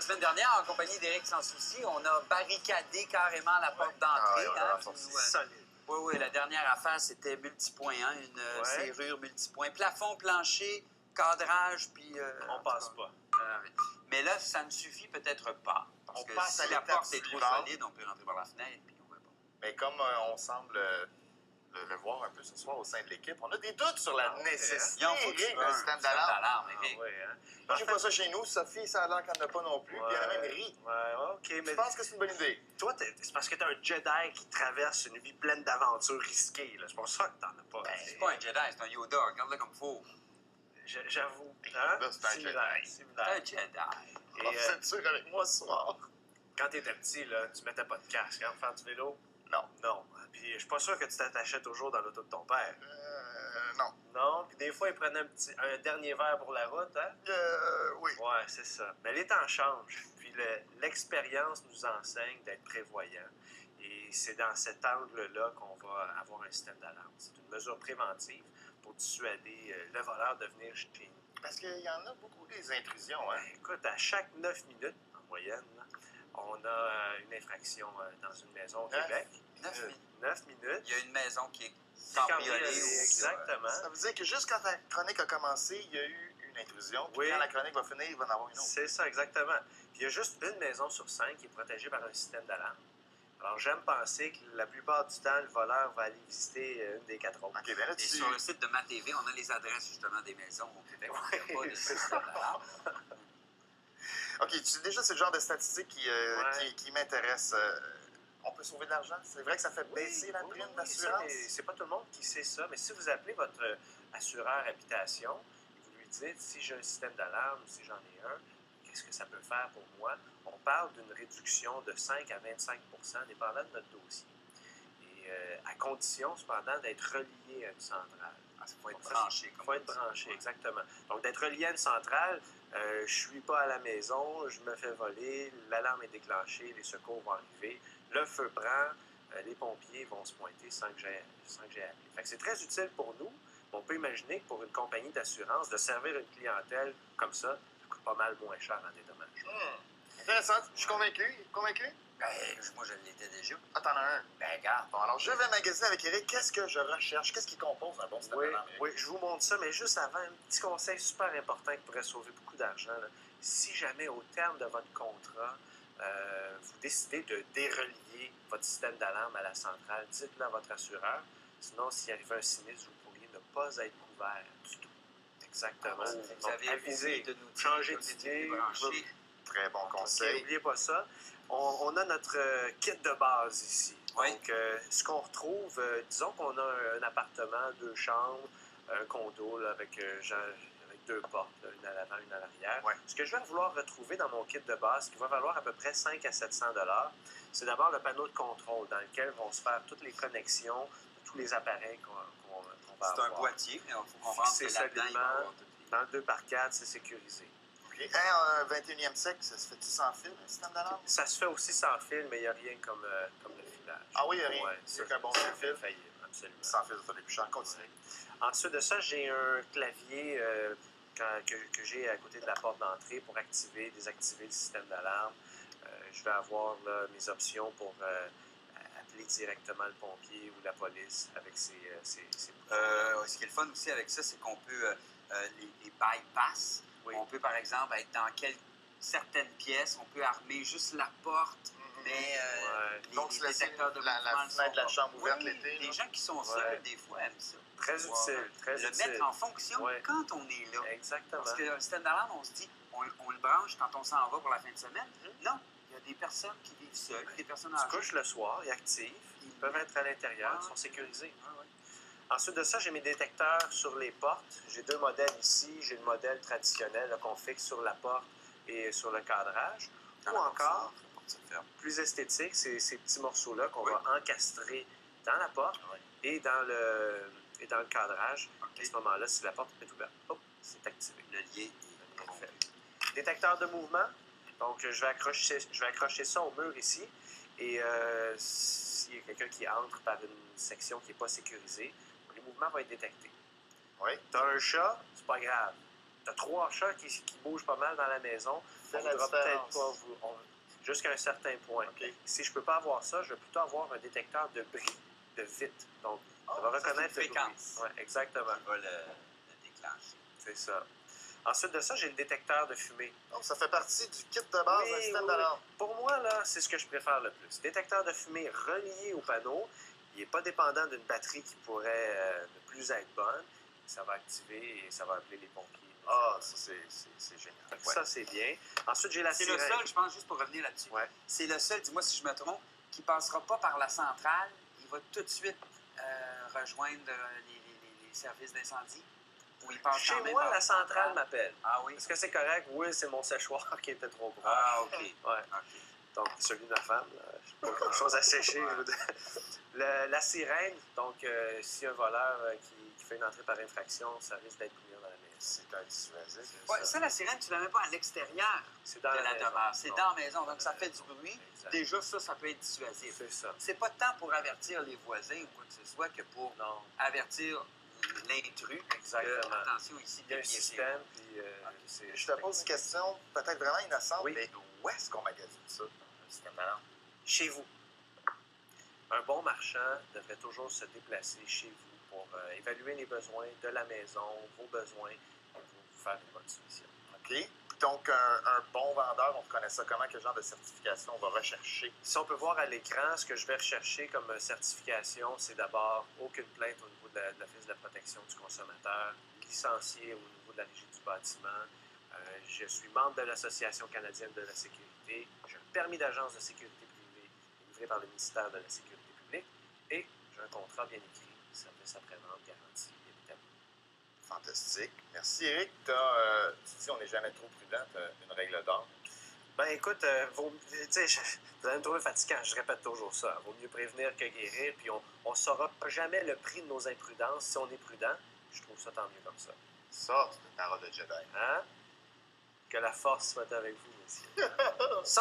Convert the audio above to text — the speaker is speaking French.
semaine dernière, en compagnie d'Éric Sans Souci, on a barricadé carrément la porte d'entrée. Solide. Oui, la dernière affaire, c'était multipoint, hein, une serrure multipoint. Plafond, plancher, cadrage, puis... on passe pas. Mais là, ça ne suffit peut-être pas. Parce que passe à si la l'étape porte est trop suivante. solide, on peut rentrer par la fenêtre, puis on va pas. Mais comme on semble le voir un peu ce soir au sein de l'équipe, on a des doutes sur la nécessité Il en faut d'un système d'alarme. Eric. Moi, j'ai pas ça chez nous. Sophie, ça a l'air qu'elle n'a pas non plus. Puis elle a même ri. OK, mais Je pense que c'est une bonne idée. toi, c'est parce que t'es un Jedi qui traverse une vie pleine d'aventures risquées. Là. C'est pour ça que t'en as pas. C'est pas un Jedi, c'est un Yoda. Regarde-le comme faut. J'avoue. Hein? Là, c'est un Similaire. C'est un Jedi. Et, Vous êtes sûr avec moi ce soir? quand t'étais petit, là, tu mettais pas de casque hein, pour faire du vélo? Non. Non. Puis je suis pas sûr que tu t'attachais toujours dans l'auto de ton père. Non. Non? Puis des fois, il prenait un dernier verre pour la route, hein? Oui. Ouais, c'est ça. Mais les temps changent. Puis l'expérience nous enseigne d'être prévoyant. Et c'est dans cet angle-là qu'on va avoir un système d'alarme. C'est une mesure préventive pour dissuader le voleur de venir chez nous. Parce qu'il y en a beaucoup des intrusions. Hein? Ben, écoute, à chaque 9 minutes, en moyenne, là, on a une infraction dans une maison au Québec. 9 minutes. 9 minutes. Il y a une maison qui est Cambriolée, cambriolée. exactement. Ça veut dire que juste quand la chronique a commencé, il y a eu une intrusion. Puis Oui. quand la chronique va finir, il va en avoir une autre. C'est ça, exactement. Puis il y a juste une maison sur 5 qui est protégée par un système d'alarme. Alors, j'aime penser que la plupart du temps, le voleur va aller visiter une des 4 autres. OK, bien là, Et tu... sur le site de MaTV, on a les adresses justement des maisons au Québec. Il n'y a pas de système d'alarme. OK, déjà, c'est le genre de statistique qui m'intéresse. On peut sauver de l'argent? C'est vrai que ça fait baisser la prime d'assurance? C'est pas tout le monde qui sait ça, mais si vous appelez votre assureur habitation et vous lui dites si j'ai un système d'alarme ou si j'en ai un, qu'est-ce que ça peut faire pour moi? On parle d'une réduction de 5 à 25 dépendant de notre dossier. Et à condition, cependant, d'être relié à une centrale. Il faut être branché. Il faut être branché, exactement. Donc, d'être relié à une centrale, je ne suis pas à la maison, je me fais voler, l'alarme est déclenchée, les secours vont arriver, le feu prend, les pompiers vont se pointer sans que j'ai appelé. Fait que c'est très utile pour nous. On peut imaginer que pour une compagnie d'assurance, de servir une clientèle comme ça coûte pas mal moins cher en dédommagement. Intéressant. Je suis convaincu. Convaincu? Ben, moi, je l'étais déjà. Ah, t'en as un. Ben, regarde. Bon, alors, je vais magasiner avec Eric. Qu'est-ce que je recherche? Qu'est-ce qui compose un bon système d'alarme, Eric? Oui, je vous montre ça, mais juste avant, un petit conseil super important qui pourrait sauver beaucoup d'argent. Là. Si jamais, au terme de votre contrat, vous décidez de dérelier votre système d'alarme à la centrale, dites-le à votre assureur. Sinon, s'il arrive un sinistre, vous pourriez ne pas être couvert du tout. Exactement. Vous Donc, avez avisé, oublié de nous changer dire que vous d'idée. étiez branché. Très bon conseil. N'oubliez pas ça. On a notre kit de base ici. Oui. Donc, ce qu'on retrouve, disons qu'on a un appartement, 2 chambres, un condo là, avec 2 portes, là, une à l'avant, une à l'arrière. Ouais. Ce que je vais vouloir retrouver dans mon kit de base, qui va valoir à peu près 5 à 700 $, c'est d'abord le panneau de contrôle dans lequel vont se faire toutes les connexions de tous les appareils qu'on va C'est un avoir. boîtier, mais il faut comprendre Fixé que là-dedans, il va y solidement. avoir toutes les... Dans le 2x4, c'est sécurisé. OK. 21e siècle, ça se fait-tu sans fil, un système d'alarme? Ça se fait aussi sans fil, mais il n'y a rien comme le filage. Ah oui, il n'y a rien. Ouais, C'est qu'un bon fil. Faillible, absolument. Sans fil, ça fait des plus cher. Continue. Ensuite de ça, j'ai un clavier que j'ai à côté de la porte d'entrée pour activer, désactiver le système d'alarme. Je vais avoir là, mes options pour appeler directement le pompier ou la police avec ces Ce qui est le fun aussi avec ça, c'est qu'on peut les bypass. Oui. On peut, par exemple, être dans certaines pièces, on peut armer juste la porte, mais Donc, les se laisser détecteurs de la mouvement ne fenêtre de la sont chambre pas. ouverte Oui, l'été, les là. gens qui sont Ouais. seuls, des fois, aiment ça. Très Pouvoir, utile, très le utile. mettre en fonction Ouais. quand on est là. Exactement. Parce qu'un système d'alarme, on se dit, on le branche quand on s'en va pour la fin de semaine. Non, il y a des personnes qui vivent seules, des personnes Tu âgées. couches le soir, ils activent, ils peuvent être à l'intérieur, ils sont sécurisés. Ensuite de ça, j'ai mes détecteurs sur les portes. J'ai 2 modèles ici. J'ai le modèle traditionnel là, qu'on fixe sur la porte et sur le cadrage. Ou encore, plus esthétique, c'est ces petits morceaux-là qu'on va encastrer dans la porte et dans le cadrage. À ce moment-là, si la porte est ouverte, hop, c'est activé. Le lien est fait. Détecteur de mouvement. Donc, je vais accrocher ça au mur ici. Et s'il y a quelqu'un qui entre par une section qui n'est pas sécurisée, le mouvement va être détecté. Oui. Tu as un chat, c'est pas grave. tu as 3 chats qui bougent pas mal dans la maison, Fais on la voudra peut-être différence. pas jusqu'à un certain point. OK. Si je peux pas avoir ça, je vais plutôt avoir un détecteur de bris, de vitre. Donc, ça va ça, c'est reconnaître une le fréquence. bruit. Ouais, exactement. Qui va le déclencher. C'est ça. Ensuite de ça, j'ai le détecteur de fumée. Donc, ça fait partie du kit de base Oui, d'un système oui, d'alarme. Pour moi, là, c'est ce que je préfère le plus. Détecteur de fumée relié au panneau. Il n'est pas dépendant d'une batterie qui pourrait ne plus être bonne. Ça va activer et ça va appeler les pompiers. Ah, ça, c'est génial. Fait que Ouais. ça, c'est bien. Ensuite, j'ai la C'est sirène. le seul, je pense, juste pour revenir là-dessus, Ouais. c'est le seul, dis-moi si je me trompe, qui ne passera pas par la centrale. Il va tout de suite rejoindre les services d'incendie. Ou il passe Chez quand même moi, par la centrale m'appelle. Ah oui? Est-ce que c'est correct? Oui, c'est mon séchoir qui était trop gros. Ah, OK. Ouais. OK. Donc, celui de ma femme, je n'ai pas grand-chose à sécher. La sirène, donc, si un voleur qui fait une entrée par infraction, ça risque d'être bruyant dans la maison. C'est un dissuasif. Ouais, ça, la sirène, tu ne la mets pas à l'extérieur C'est de dans la maison. demeure. C'est Non. dans la maison, donc ça fait du bruit. Exact. Déjà, ça peut être dissuasif. C'est ça. C'est pas tant pour avertir les voisins ou quoi que ce soit que pour Non, avertir l'intrus. exactement. Attention ici, Il y a un déviez. système, puis Je te pose une question peut-être vraiment innocente, Oui. mais où est-ce qu'on magasine ça, un système d'alarme? Chez vous. Un bon marchand devrait toujours se déplacer chez vous pour évaluer les besoins de la maison, vos besoins, et pour vous faire une bonne solution. OK. Donc, un bon vendeur, on reconnaît ça comment? Quel genre de certification on va rechercher? Si on peut voir à l'écran, ce que je vais rechercher comme certification, c'est d'abord aucune plainte au niveau de l'Office de la protection du consommateur, licencié au niveau de la Régie du bâtiment. Je suis membre de l'Association canadienne de la sécurité. J'ai un permis d'agence de sécurité privée délivré par le ministère de la Sécurité publique et j'ai un contrat bien écrit, service après-vente garanti, évidemment. Fantastique. Merci, Eric. Tu dis on n'est jamais trop prudent. Tu as une règle d'or. Ben écoute, vous allez me trouver fatigant, je répète toujours ça. Vaut mieux prévenir que guérir, puis on ne saura jamais le prix de nos imprudences si on est prudent. Je trouve ça tant mieux comme ça. Ça, c'est une parole de Jedi. Hein? Que la force soit avec vous, messieurs. Sans